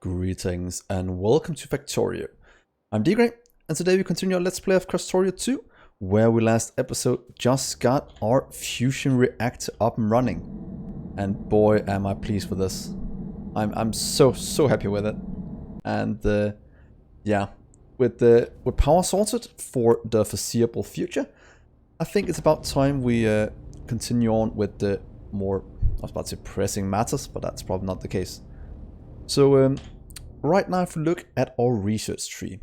Greetings and welcome to Factorio. I'm Dgray, and today we continue our Let's Play of Krastorio 2, where we last episode just got our fusion reactor up and running. And boy am I pleased with this. I'm so happy with it. And yeah, with power sorted for the foreseeable future, I think it's about time we continue on with the more, I was about to say pressing matters, but that's probably not the case. So right now if we look at our research tree,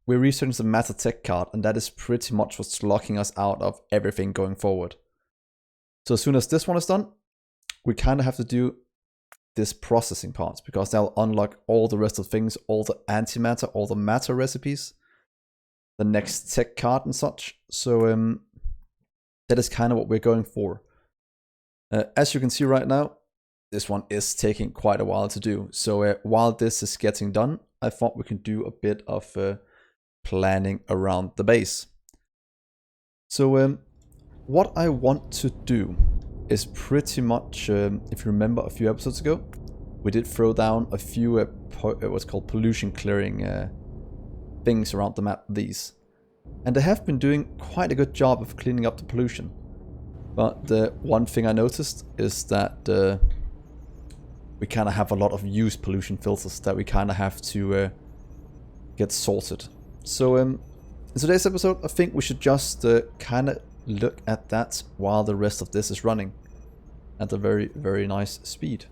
we're researching the matter tech card, and that is pretty much what's locking us out of everything going forward. So as soon as this one is done, we kind of have to do this processing part, because that'll unlock all the rest of things, all the antimatter, all the matter recipes, the next tech card and such. So that is kind of what we're going for. As you can see right now, this one is taking quite a while to do. So while this is getting done, I thought we can do a bit of planning around the base. So what I want to do is pretty much, if you remember a few episodes ago, we did throw down a few what's called pollution clearing things around the map, these. And they have been doing quite a good job of cleaning up the pollution. But the one thing I noticed is that we kind of have a lot of used pollution filters that we kind of have to get sorted. So in today's episode, I think we should just kind of look at that while the rest of this is running at a very nice speed.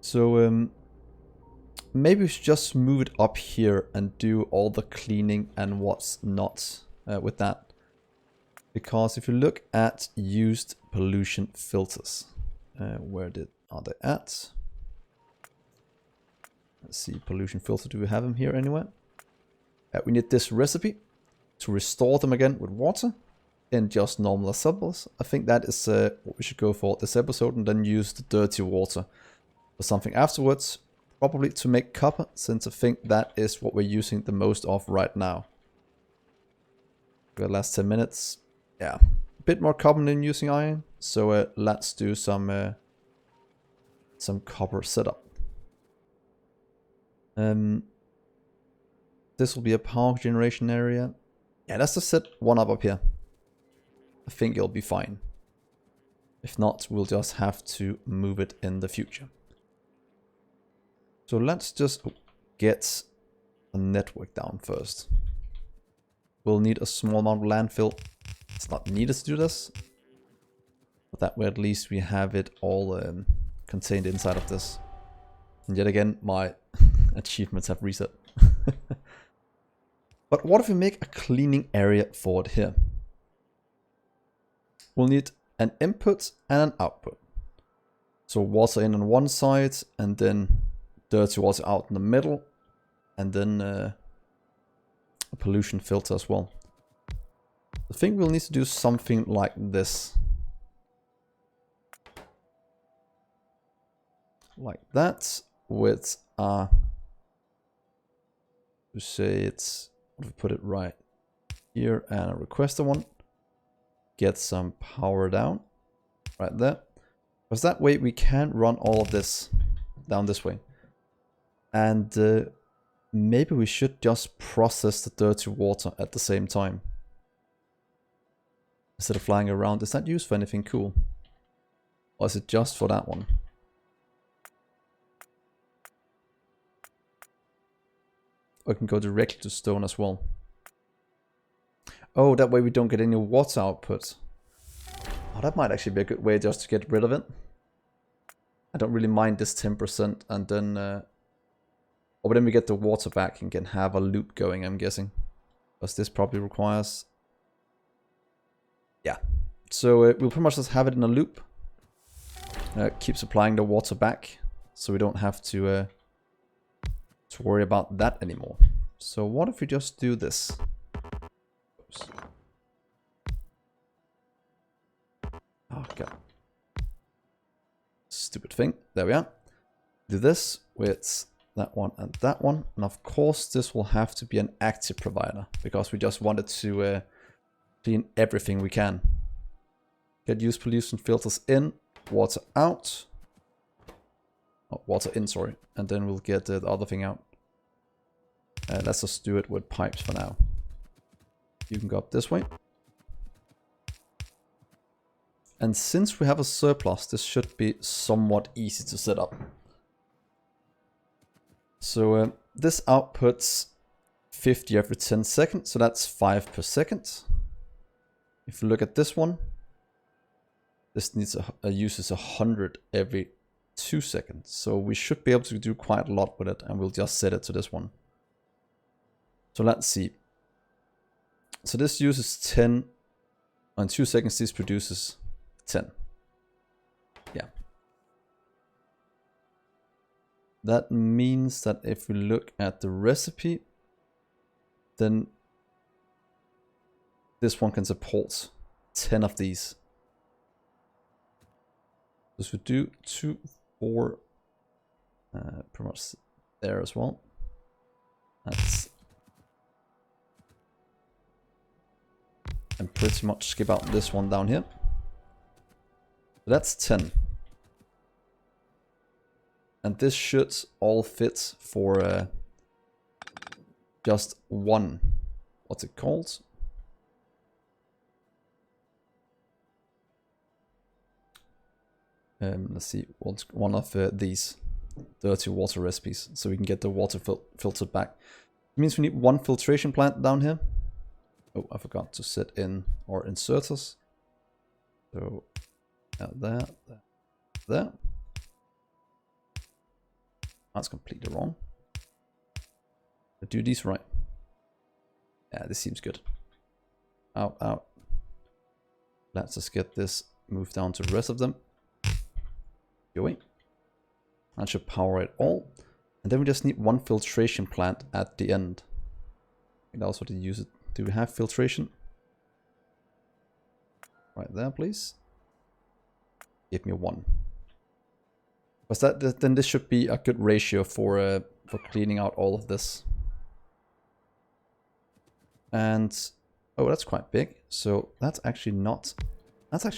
So maybe we should just move it up here and do all the cleaning and what's not with that. Because if you look at used pollution filters, where are they at? Let's see, pollution filter, do we have them here anywhere? We need this recipe to restore them again with water in just normal samples. I think that is what we should go for this episode, and then use the dirty water for something afterwards, probably to make copper, since I think that is what we're using the most of right now. The last 10 minutes, yeah, a bit more copper than using iron. So let's do some copper setup. This will be a power generation area. Yeah, let's just set one up here. I think it'll be fine. If not, we'll just have to move it in the future. So let's just get a network down first. We'll need a small amount of landfill. It's not needed to do this, but that way at least we have it all contained inside of this. And yet again, my achievements have reset. But what if we make a cleaning area for it here? We'll need an input and an output. So water in on one side, and then dirty water out in the middle, and then a pollution filter as well. I think we'll need to do something like this. Like that, with to say it's, what if we put it right here, and a requester one. Get some power down right there, because that way we can run all of this down this way. And maybe we should just process the dirty water at the same time instead of flying around. Is that used for anything cool, or is it just for that one? Or can go directly to stone as well. Oh, that way we don't get any water output. Oh, that might actually be a good way just to get rid of it. I don't really mind this 10%, and then but then we get the water back and can have a loop going, I'm guessing. Because this probably requires, yeah. So we'll pretty much just have it in a loop. Keep supplying the water back, so we don't have to worry about that anymore. So what if we just do this? Oops. Oh god. Stupid thing. There we are. Do this with that one and that one. And of course this will have to be an active provider, because we just wanted to clean everything we can. Get used pollution filters in, water out. Oh, water in, sorry. And then we'll get the other thing out. Let's just do it with pipes for now. You can go up this way. And since we have a surplus, this should be somewhat easy to set up. So this outputs 50 every 10 seconds, so that's 5 per second. If you look at this one, this needs uses 100 every 2 seconds. So we should be able to do quite a lot with it, and we'll just set it to this one. So let's see. So this uses 10. On 2 seconds, this produces 10. Yeah. That means that if we look at the recipe, then this one can support 10 of these. This would do 2, 4, pretty much there as well. That's, and pretty much skip out this one down here. That's 10. And this should all fit for just one, what's it called? Let's see, what's one of these dirty water recipes, so we can get the water filtered back. It means we need one filtration plant down here. Oh, I forgot to set in our inserters. So there. That's completely wrong. But do these right. Yeah, this seems good. Out. Let's just get this moved down to the rest of them. Going. That should power it all. And then we just need one filtration plant at the end. I think that's what they use it. Do we have filtration? Right there, please. Give me one. Because then this should be a good ratio for cleaning out all of this. And oh, that's quite big. So that's actually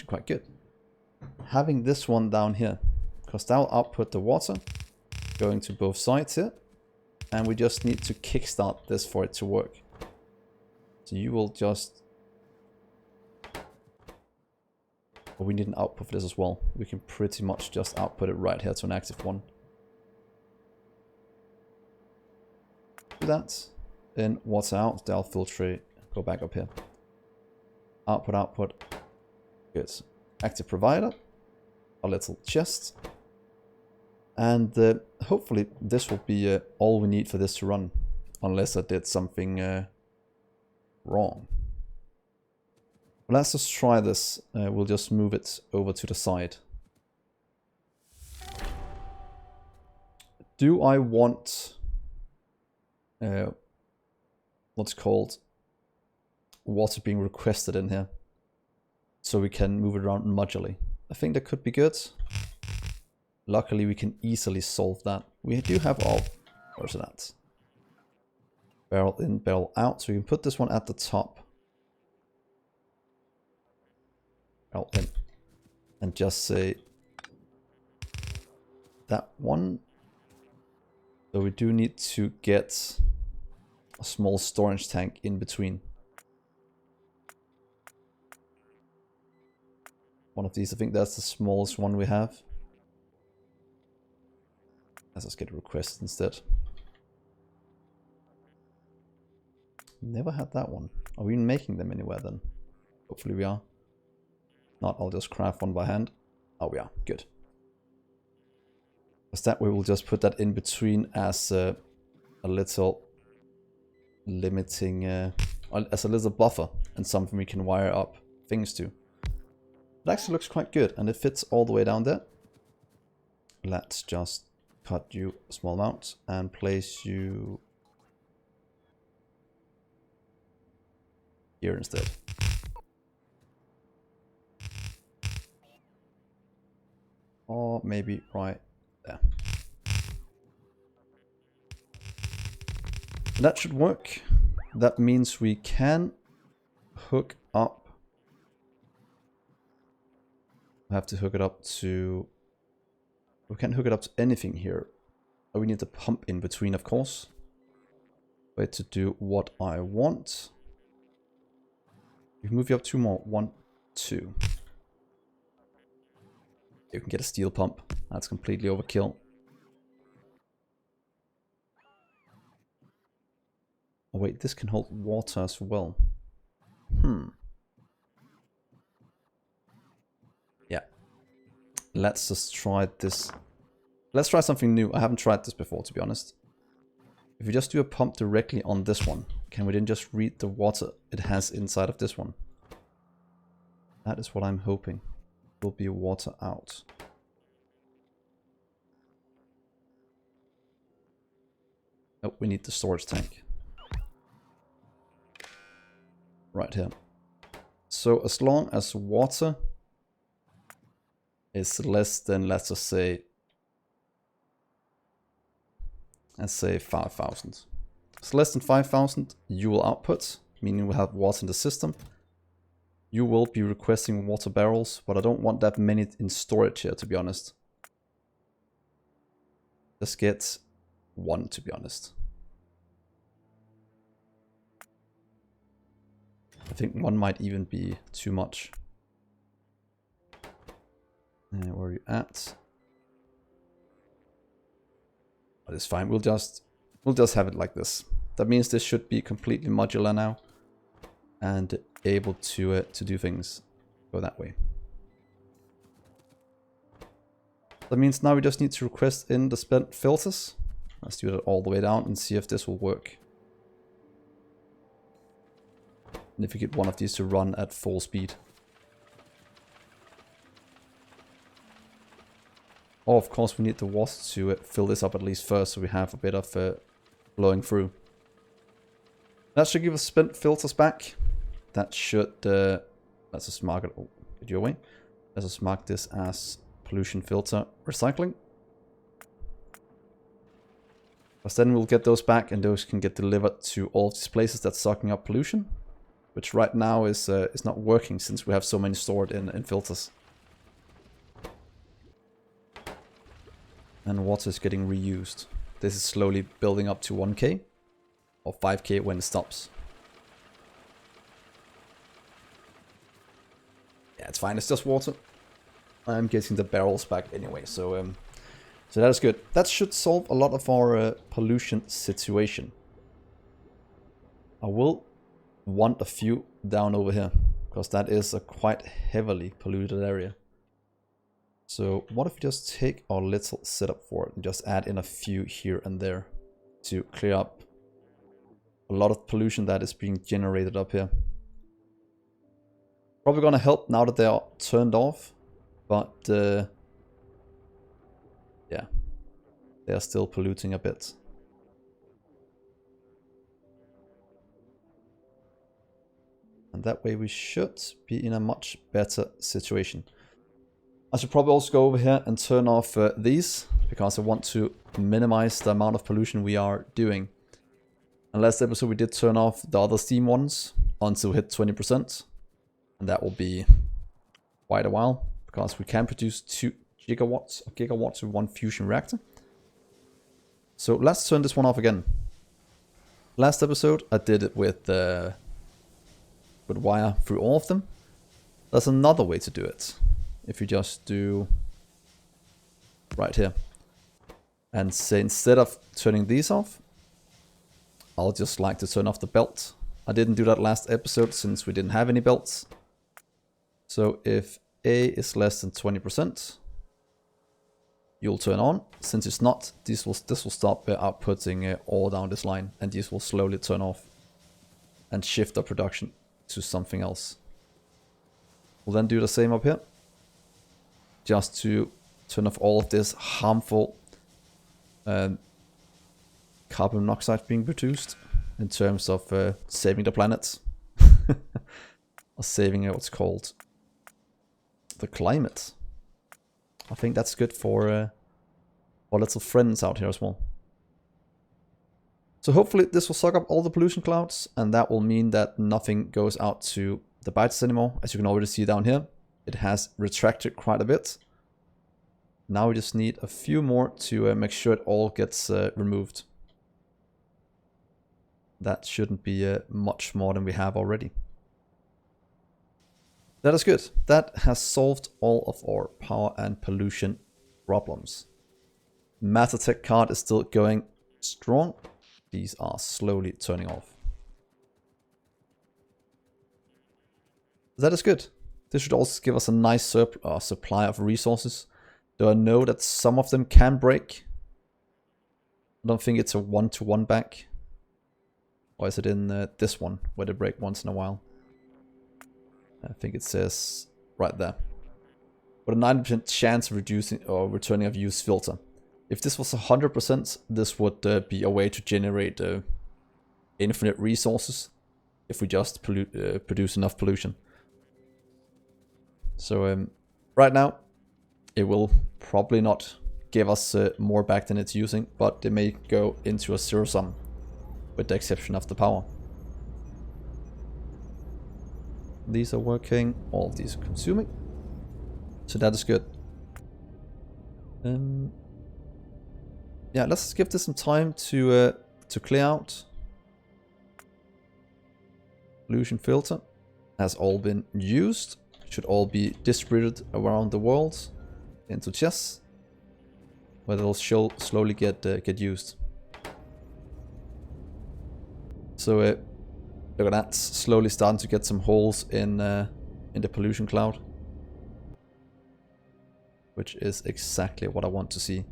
quite good. Having this one down here, because that'll output the water going to both sides here, and we just need to kickstart this for it to work. So you will just. But we need an output for this as well. We can pretty much just output it right here to an active one. Do that. Then water out, they'll filtrate, go back up here. Output. Good. Active provider. A little chest. And hopefully this will be all we need for this to run. Unless I did something wrong. Let's just try this. We'll just move it over to the side. Do I want what's called water being requested in here, so we can move it around modularly? I think that could be good. Luckily, we can easily solve that. We do have all. Where's it at? Barrel in, barrel out. So we can put this one at the top. In, and just say that one. So we do need to get a small storage tank in between. One of these, I think that's the smallest one we have. Let's just get a request instead. Never had that one. Are we making them anywhere then? Hopefully we are. Not, I'll just craft one by hand. Oh, we are. Good. Because that way we'll just put that in between as a little limiting, as a little buffer and something we can wire up things to. It actually looks quite good and it fits all the way down there. Let's just cut you a small amount and place you here instead. Or maybe right there. That should work. That means we can hook up. I have to hook it up to We can't hook it up to anything here. We need the pump in between, of course. Wait to do what I want. You can move you up 2 more. 1, 2. You can get a steel pump. That's completely overkill. Oh wait, this can hold water as well. Yeah. Let's just try this. Let's try something new. I haven't tried this before, to be honest. If we just do a pump directly on this one, can we then just read the water it has inside of this one? That is what I'm hoping. Will be water out. Oh, we need the storage tank. Right here. So as long as water is less than, let's just say, let's say 5,000. It's less than 5,000, you will output, meaning we'll have water in the system. You will be requesting water barrels, but I don't want that many in storage here, to be honest. Just get 1, to be honest. I think 1 might even be too much. Where are you at? But it's fine. We'll just have it like this. That means this should be completely modular now, and able to do things. Go that way. That means now we just need to request in the spent filters. Let's do that all the way down and see if this will work. And if we get one of these to run at full speed. Oh, of course we need the water to fill this up at least first, so we have a bit of blowing through. That should give us spent filters back. That should, let's just mark it, oh, get you away. Let's just mark this as pollution filter recycling. Because then we'll get those back and those can get delivered to all of these places that's sucking up pollution. Which right now is not working since we have so many stored in filters. And water is getting reused. This is slowly building up to 1k or 5k when it stops. Yeah, it's fine. It's just water. I'm getting the barrels back anyway, so that is good. That should solve a lot of our pollution situation. I will want a few down over here, because that is a quite heavily polluted area. So what if we just take our little setup for it and just add in a few here and there to clear up a lot of pollution that is being generated up here. Probably gonna help now that they are turned off, but yeah, they are still polluting a bit. And that way we should be in a much better situation. I should probably also go over here and turn off these, because I want to minimize the amount of pollution we are doing. And last episode we did turn off the other steam ones until we hit 20%. And that will be quite a while, because we can produce 2 gigawatts with 1 fusion reactor. So let's turn this one off again. Last episode I did it with wire through all of them. There's another way to do it. If you just do right here and say, instead of turning these off, I'll just like to turn off the belt. I didn't do that last episode since we didn't have any belts. So if A is less than 20%, you'll turn on. Since it's not, this will stop outputting all down this line, and these will slowly turn off and shift the production to something else. We'll then do the same up here, just to turn off all of this harmful carbon monoxide being produced in terms of saving the planet. Or saving what's called the climate. I think that's good for our little friends out here as well. So hopefully this will suck up all the pollution clouds, and that will mean that nothing goes out to the bytes anymore. As you can already see down here, it has retracted quite a bit. Now we just need a few more to make sure it all gets removed. That shouldn't be much more than we have already. That is good. That has solved all of our power and pollution problems. Mattertech card is still going strong. These are slowly turning off. That is good. This should also give us a nice supply of resources. Though I know that some of them can break. I don't think it's a one-to-one back. Or is it in this one where they break once in a while? I think it says right there. But a 90% chance of reducing or returning of use filter. If this was 100%, this would be a way to generate infinite resources if we just produce enough pollution. So right now, it will probably not give us more back than it's using, but it may go into a zero sum, with the exception of the power. These are working, all of these are consuming, so that is good. Yeah, let's give this some time to clear out. Pollution filter has all been used. Should all be distributed around the world into chests, where they'll slowly get used. So look at that, slowly starting to get some holes in the pollution cloud, which is exactly what I want to see.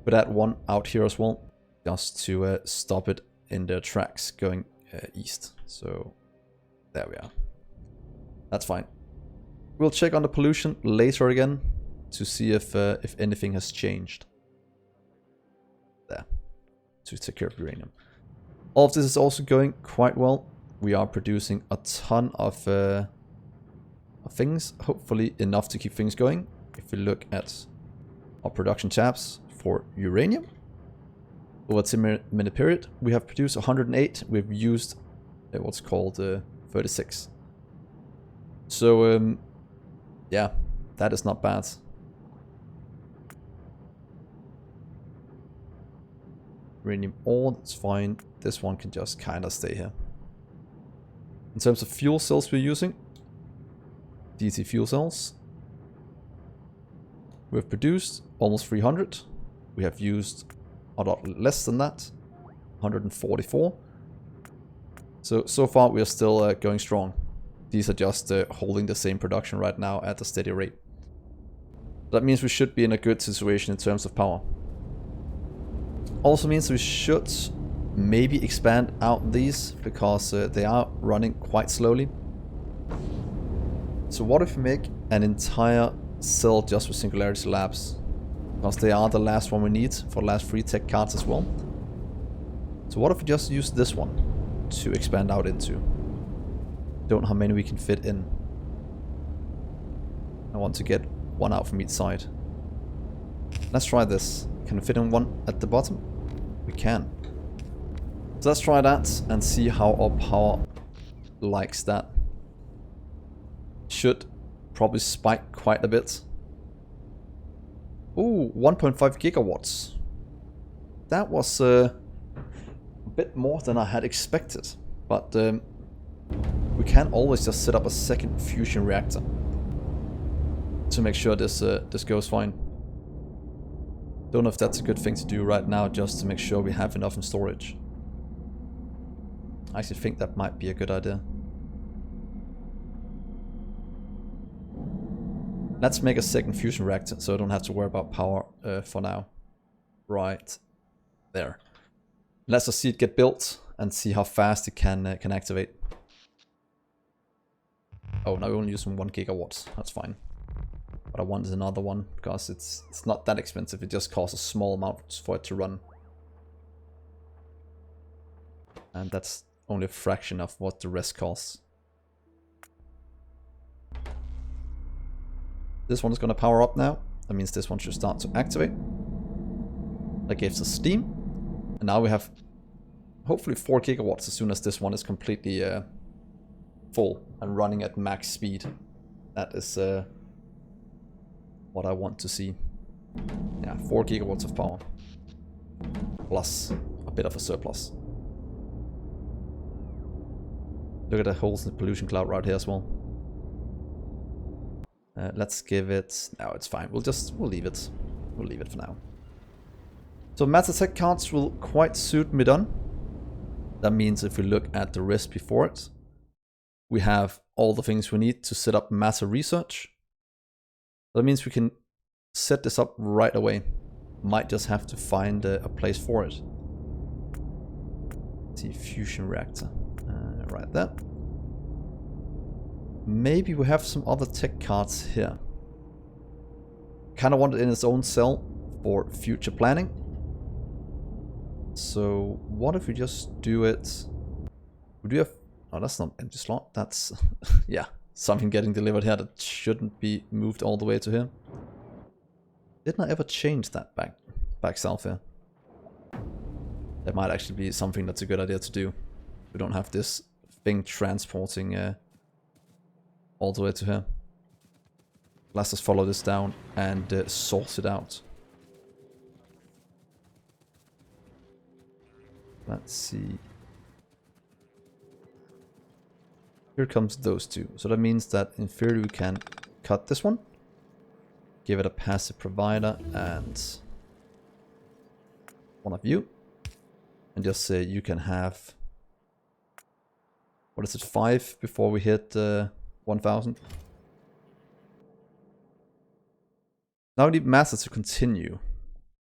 But add one out here as well, just to stop it in their tracks going east. So there we are. That's fine. We'll check on the pollution later again to see if anything has changed. There, to take care of uranium. All of this is also going quite well. We are producing a ton of things, hopefully enough to keep things going. If we look at our production tabs for uranium, over a 10-minute period, we have produced 108. We've used what's called 36. So yeah, that is not bad. Uranium ore, that's fine. This one can just kind of stay here. In terms of fuel cells we're using, DC fuel cells, we've produced almost 300. We have used a lot less than that, 144. So far we are still going strong. These are just holding the same production right now at a steady rate. That means we should be in a good situation in terms of power. Also means we should maybe expand out these, because they are running quite slowly. So what if we make an entire cell just with Singularity Labs? Because they are the last one we need for the last 3 tech cards as well. So what if we just use this one to expand out into? Don't know how many we can fit in. I want to get one out from each side. Let's try this. Can we fit in one at the bottom? We can. So let's try that and see how our power likes that. Should probably spike quite a bit. Ooh, 1.5 gigawatts. That was a bit more than I had expected. But we can always just set up a second fusion reactor to make sure this goes fine. Don't know if that's a good thing to do right now, just to make sure we have enough in storage. I actually think that might be a good idea. Let's make a second fusion reactor so I don't have to worry about power for now. Right there. Let's just see it get built and see how fast it can activate. Oh, now we're only using 1 gigawatt. That's fine. But I wanted another one because it's not that expensive. It just costs a small amount for it to run. And that's only a fraction of what the rest costs. This one is going to power up now. That means this one should start to activate. That gives us steam. And now we have hopefully 4 gigawatts as soon as this one is completely full and running at max speed. That is what I want to see. Yeah, 4 gigawatts of power. Plus a bit of a surplus. Look at the holes in the pollution cloud right here as well. Let's give it... No, it's fine. We'll leave it. We'll leave it for now. So Matatech cards will quite suit me done. That means if we look at the rest before it, we have all the things we need to set up matter research. That means we can set this up right away. Might just have to find a place for it. Let's see, fusion reactor. Right there. Maybe we have some other tech cards here. Kind of want it in its own cell for future planning. So what if we just do it... We do have... Oh, that's not empty slot. That's... yeah, something getting delivered here that shouldn't be moved all the way to here. Didn't I ever change that back south here? That might actually be something that's a good idea to do. We don't have this thing transporting all the way to here. Let's just follow this down and source it out. Let's see. Here comes those two. So that means that in theory we can cut this one. Give it a passive provider and one of you. And just say you can have... What is it, 5 before we hit 1000? Now we need matter to continue.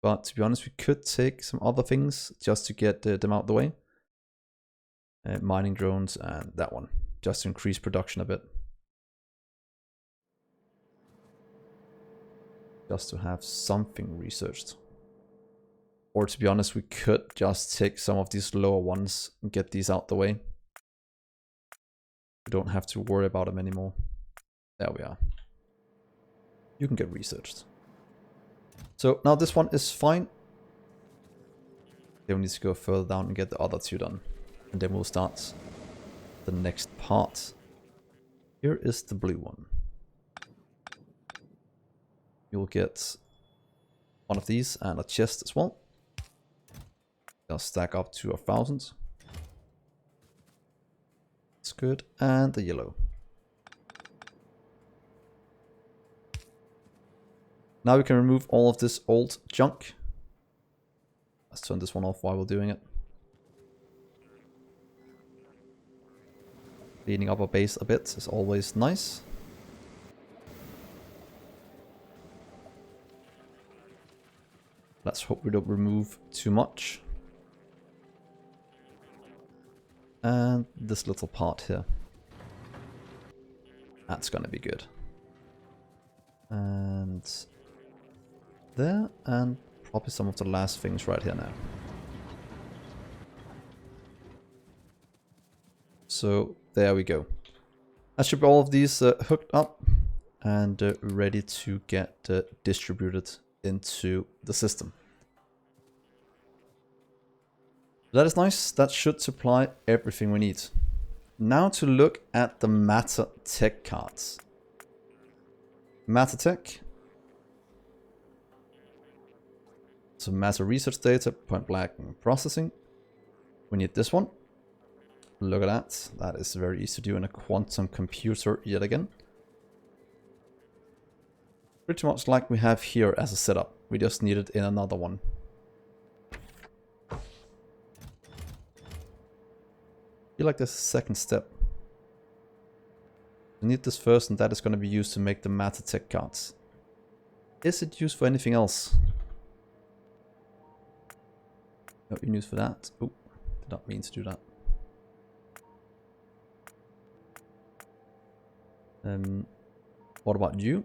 But to be honest, we could take some other things just to get them out of the way. Mining drones and that one. Just to increase production a bit. Just to have something researched. Or to be honest, we could just take some of these lower ones and get these out the way. We don't have to worry about them anymore. There we are. You can get researched. So now this one is fine. Then we need to go further down and get the other two done. And then we'll start the next part. Here is the blue one. You'll get one of these and a chest as well. They'll stack up to 1000. That's good. And the yellow. Now we can remove all of this old junk. Let's turn this one off while we're doing it. Cleaning up our base a bit is always nice. Let's hope we don't remove too much. And this little part here. That's gonna be good. And there, and probably some of the last things right here now. So there we go. I should be all of these hooked up and ready to get distributed into the system. That is nice. That should supply everything we need. Now to look at the matter tech cards. Matter tech. So matter research data, point blank processing. We need this one. Look at that. That is very easy to do in a quantum computer yet again. Pretty much like we have here as a setup. We just need it in another one. I feel like there's a second step. We need this first, and that is going to be used to make the matter tech cards. Is it used for anything else? No use for that. Oh, did not mean to do that. What about you?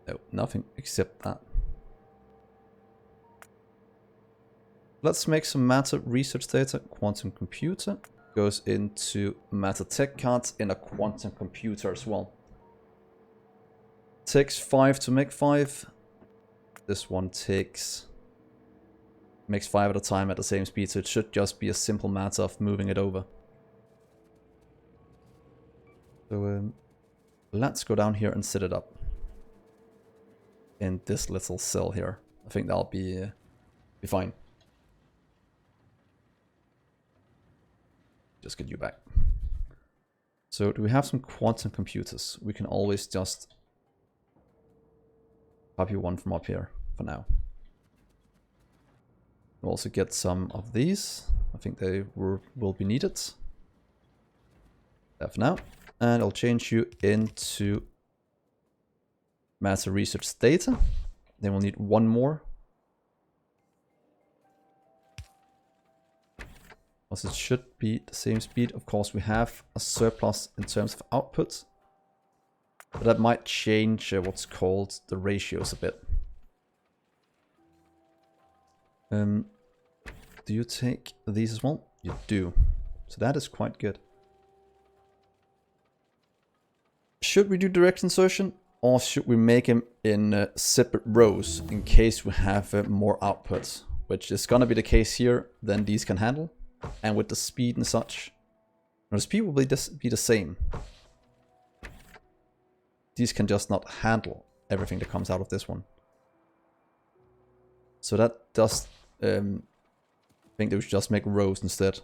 No, nothing except that. Let's make some matter research data. Quantum computer goes into matter tech cards in a quantum computer as well. Takes 5 to make 5. This one makes 5 at a time at the same speed, so it should just be a simple matter of moving it over. So let's go down here and set it up. in this little cell here. I think that'll be fine. Just get you back. So do we have some quantum computers? We can always just copy one from up here for now. We'll also get some of these. I think they will be needed. There for now. And I'll change you into matter research data. Then we'll need one more. Because it should be the same speed. Of course, we have a surplus in terms of output. But that might change what's called the ratios a bit. Do you take these as well? You do. So that is quite good. Should we do direct insertion? Or should we make them in separate rows in case we have more outputs? Which is going to be the case here, then these can handle. And with the speed and such. The speed will be the same. These can just not handle everything that comes out of this one. So that does... I think that we should just make rows instead.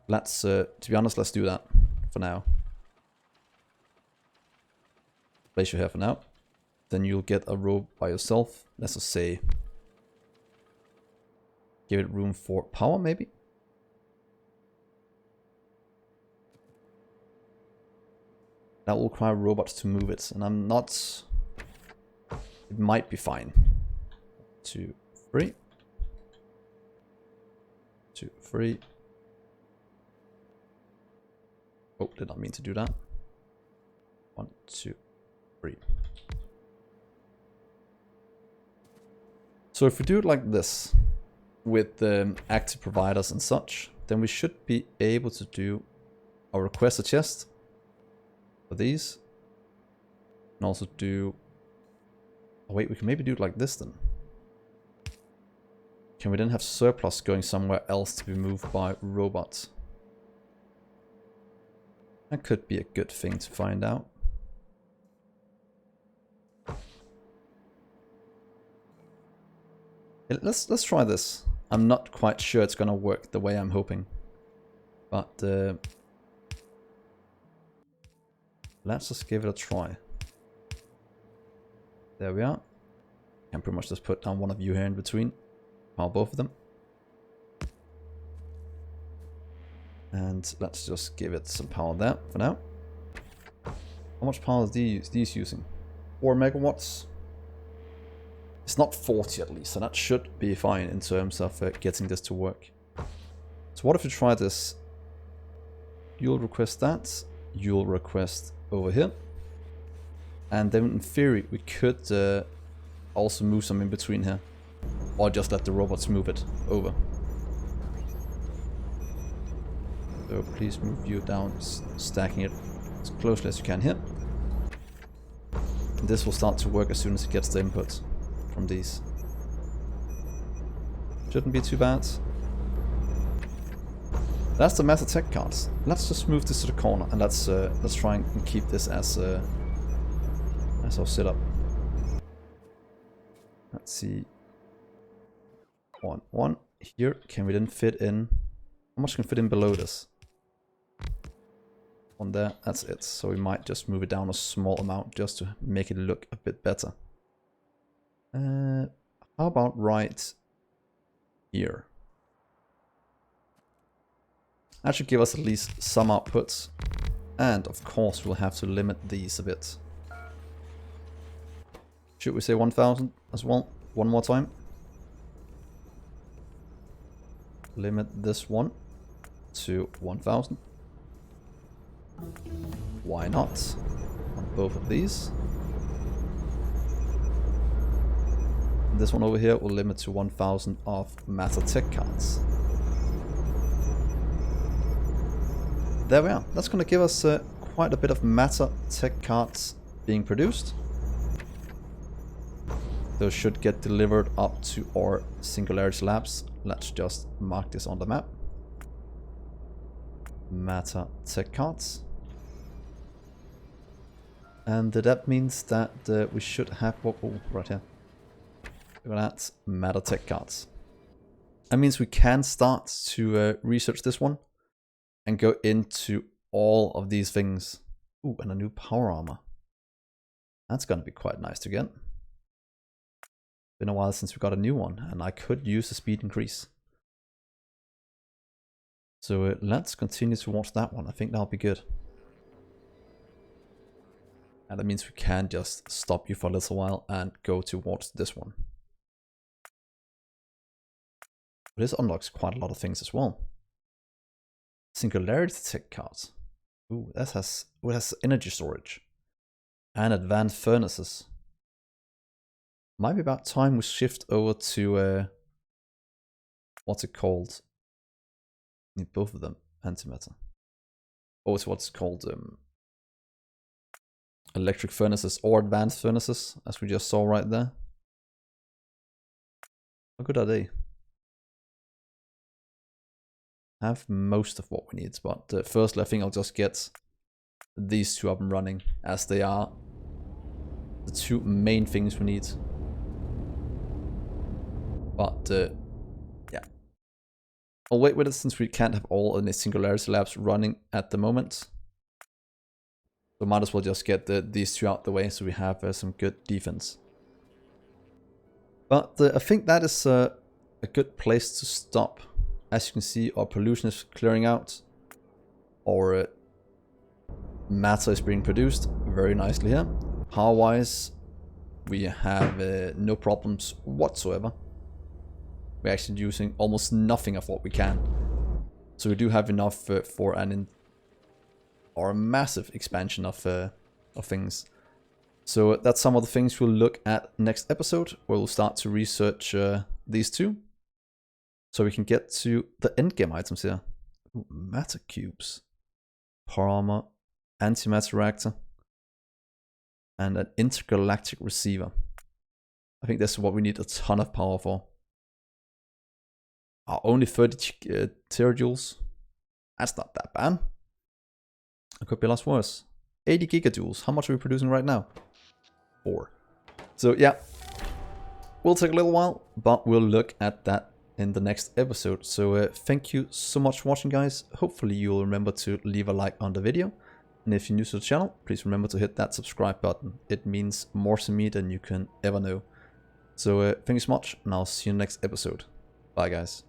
Let's, to be honest, let's do that for now. Place you here for now. Then you'll get a row by yourself. Let's just say... give it room for power, maybe? That will require robots to move it, and I'm not... It might be fine. 2, 3. 2, 3. Oh, did not mean to do that. 1, 2, 3. So if we do it like this, with active providers and such, then we should be able to do our request a chest for these. And also do... Oh wait, we can maybe do it like this then. Can we then have surplus going somewhere else to be moved by robots? That could be a good thing to find out. Let's try this. I'm not quite sure it's gonna work the way I'm hoping. But let's just give it a try. There we are. Can pretty much just put down one of you here in between. Power both of them. And let's just give it some power there for now. How much power is these using? 4 megawatts. It's not 40 at least, so that should be fine in terms of getting this to work. So what if we try this? You'll request that. You'll request over here. And then in theory we could also move some in between here. Or just let the robots move it over. So please move you down, stacking it as closely as you can here. And this will start to work as soon as it gets the input from these. Shouldn't be too bad. That's the master tech cards. Let's just move this to the corner and let's try and keep this as our setup. Let's see. 1, 1 here. Can we then fit in? How much can fit in below this? 1 there. That's it. So we might just move it down a small amount just to make it look a bit better. How about right here? That should give us at least some outputs. And of course we'll have to limit these a bit. Should we say 1000 as well? One more time. Limit this one to 1000. Why not? On both of these. And this one over here will limit to 1000 of matter tech cards. There we are. That's going to give us quite a bit of matter tech cards being produced. Those should get delivered up to our Singularity Labs. Let's just mark this on the map. Matter tech cards. And that means that we should have... Oh, right here. Look at that. Matter tech cards. That means we can start to research this one. And go into all of these things. Ooh, and a new power armor. That's gonna be quite nice to get. Been a while since we got a new one. And I could use a speed increase. So let's continue towards that one. I think that'll be good. And that means we can just stop you for a little while and go towards this one. But this unlocks quite a lot of things as well. Singularity tech cards. Ooh, that has energy storage. And advanced furnaces. Might be about time we shift over to what's it called? Need both of them. Antimatter. Oh, it's what's called electric furnaces or advanced furnaces, as we just saw right there. How good are they? Have most of what we need, but firstly I think I'll just get these two up and running, as they are the two main things we need. But yeah, I'll wait with it since we can't have all in the singularity labs running at the moment. So might as well just get these two out the way so we have some good defense. But I think that is a good place to stop. As you can see, our pollution is clearing out. Our matter is being produced very nicely here. Power-wise, we have no problems whatsoever. We're actually using almost nothing of what we can. So we do have enough for a massive expansion of things. So that's some of the things we'll look at next episode, where we'll start to research these two. So we can get to the endgame items here. Ooh, matter cubes. Power armor. Antimatter reactor. And an intergalactic receiver. I think that's what we need a ton of power for. Only 30 terajoules. That's not that bad. It could be a lot worse. 80 gigajoules. How much are we producing right now? 4. So yeah, will take a little while, but we'll look at that in the next episode. So thank you so much for watching, guys. Hopefully you'll remember to leave a like on the video. And if you're new to the channel, please remember to hit that subscribe button. It means more to me than you can ever know. So thank you so much, and I'll see you in the next episode. Bye, guys.